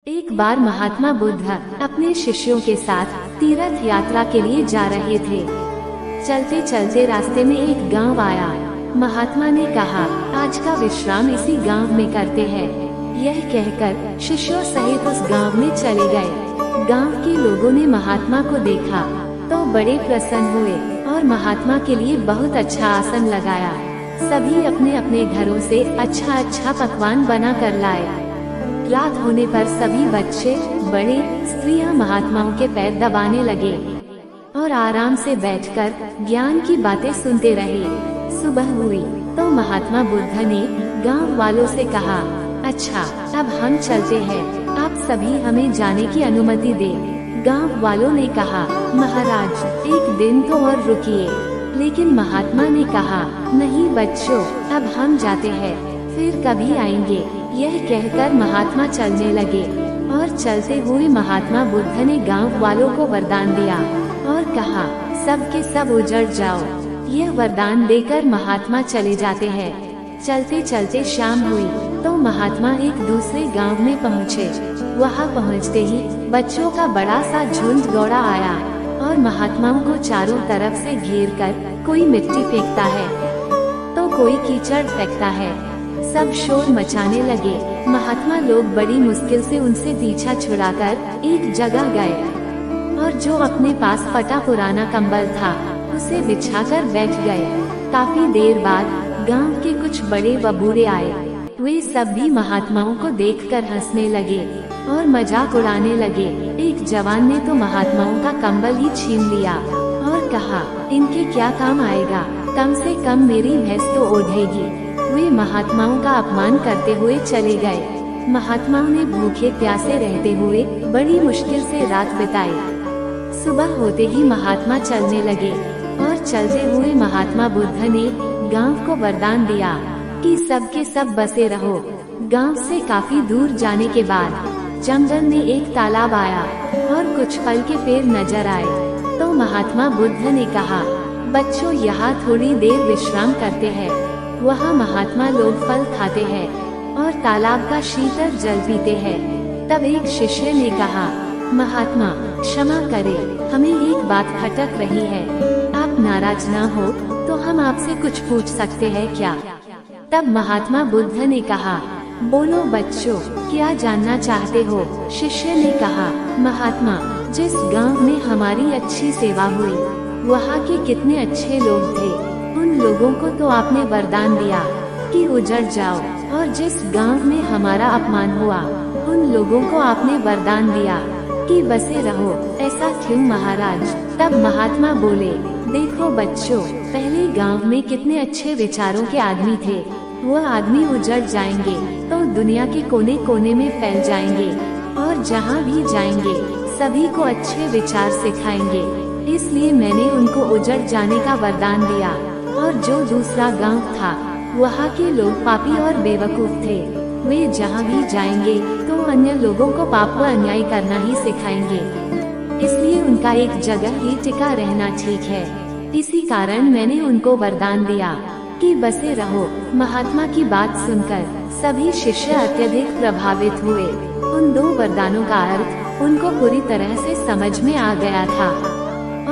एक बार महात्मा बुद्ध अपने शिष्यों के साथ तीर्थ यात्रा के लिए जा रहे थे। चलते चलते रास्ते में एक गांव आया। महात्मा ने कहा, आज का विश्राम इसी गांव में करते हैं। यह कहकर शिष्यों सहित उस गांव में चले गए। गांव के लोगों ने महात्मा को देखा तो बड़े प्रसन्न हुए और महात्मा के लिए बहुत अच्छा आसन लगाया। सभी अपने अपने घरों से अच्छा पकवान बना कर लाए। रात होने पर सभी बच्चे, बड़े, स्त्रियां महात्माओं के पैर दबाने लगे और आराम से बैठकर ज्ञान की बातें सुनते रहे। सुबह हुई तो महात्मा बुद्ध ने गांव वालों से कहा, अच्छा अब हम चलते हैं, आप सभी हमें जाने की अनुमति दें। गांव वालों ने कहा, महाराज एक दिन तो और रुकिए। लेकिन महात्मा ने कहा, नहीं बच्चों, अब हम जाते हैं, फिर कभी आएंगे। यह कहकर महात्मा चलने लगे और चलते हुए महात्मा बुद्ध ने गांव वालों को वरदान दिया और कहा, सब के सब उजड़ जाओ। यह वरदान देकर महात्मा चले जाते हैं। चलते चलते शाम हुई तो महात्मा एक दूसरे गांव में पहुँचे। वहां पहुँचते ही बच्चों का बड़ा सा झुंड दौड़ा आया और महात्माओं को चारों तरफ से घेर कर कोई मिट्टी फेंकता है तो कोई कीचड़ फेंकता है। सब शोर मचाने लगे। महात्मा लोग बड़ी मुश्किल से उनसे पीछा छुड़ाकर एक जगह गए और जो अपने पास फटा पुराना कंबल था उसे बिछाकर बैठ गए। काफी देर बाद गांव के कुछ बड़े व बूढ़े आए। वे सब भी महात्माओं को देखकर हंसने लगे और मजाक उड़ाने लगे। एक जवान ने तो महात्माओं का कंबल ही छीन लिया और कहा, इनके क्या काम आएगा, कम से कम मेरी भैंस तो ओढ़ेगी। वे महात्माओं का अपमान करते हुए चले गए। महात्माओं ने भूखे प्यासे रहते हुए बड़ी मुश्किल से रात बिताई। सुबह होते ही महात्मा चलने लगे और चलते हुए महात्मा बुद्ध ने गांव को वरदान दिया कि सब के सब बसे रहो। गांव से काफी दूर जाने के बाद जंगल में एक तालाब आया और कुछ फल के पेड़ नजर आए। तो महात्मा बुद्ध ने कहा, बच्चों यहाँ थोड़ी देर विश्राम करते हैं। वहाँ महात्मा लोग फल खाते हैं और तालाब का शीतल जल पीते हैं। तब एक शिष्य ने कहा, महात्मा क्षमा करें, हमें एक बात खटक रही है। आप नाराज ना हो तो हम आपसे कुछ पूछ सकते हैं क्या? तब महात्मा बुद्ध ने कहा, बोलो बच्चों, क्या जानना चाहते हो? शिष्य ने कहा, महात्मा जिस गांव में हमारी अच्छी सेवा हुई वहाँ के कितने अच्छे लोग थे। उन लोगों को तो आपने वरदान दिया कि उजड़ जाओ, और जिस गांव में हमारा अपमान हुआ उन लोगों को आपने वरदान दिया कि बसे रहो। ऐसा क्यों महाराज? तब महात्मा बोले, देखो बच्चों, पहले गांव में कितने अच्छे विचारों के आदमी थे। वह आदमी उजड़ जाएंगे तो दुनिया के कोने कोने में फैल जाएंगे और जहाँ भी जाएंगे सभी को अच्छे विचार सिखाएंगे। इसलिए मैंने उनको उजड़ जाने का वरदान दिया। और जो दूसरा गांव था वहाँ के लोग पापी और बेवकूफ थे। वे जहाँ भी जाएंगे तो अन्य लोगों को पाप व अन्याय करना ही सिखाएंगे। इसलिए उनका एक जगह ही टिका रहना ठीक है। इसी कारण मैंने उनको वरदान दिया कि बसे रहो। महात्मा की बात सुनकर सभी शिष्य अत्यधिक प्रभावित हुए। उन दो वरदानों का अर्थ उनको पूरी तरह से समझ में आ गया था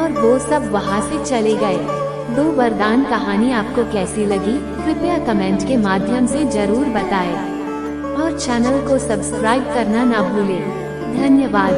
और वो सब वहाँ से चले गए। दो वरदान कहानी आपको कैसी लगी? कृपया कमेंट के माध्यम से जरूर बताएं और चैनल को सब्सक्राइब करना ना भूलें। धन्यवाद।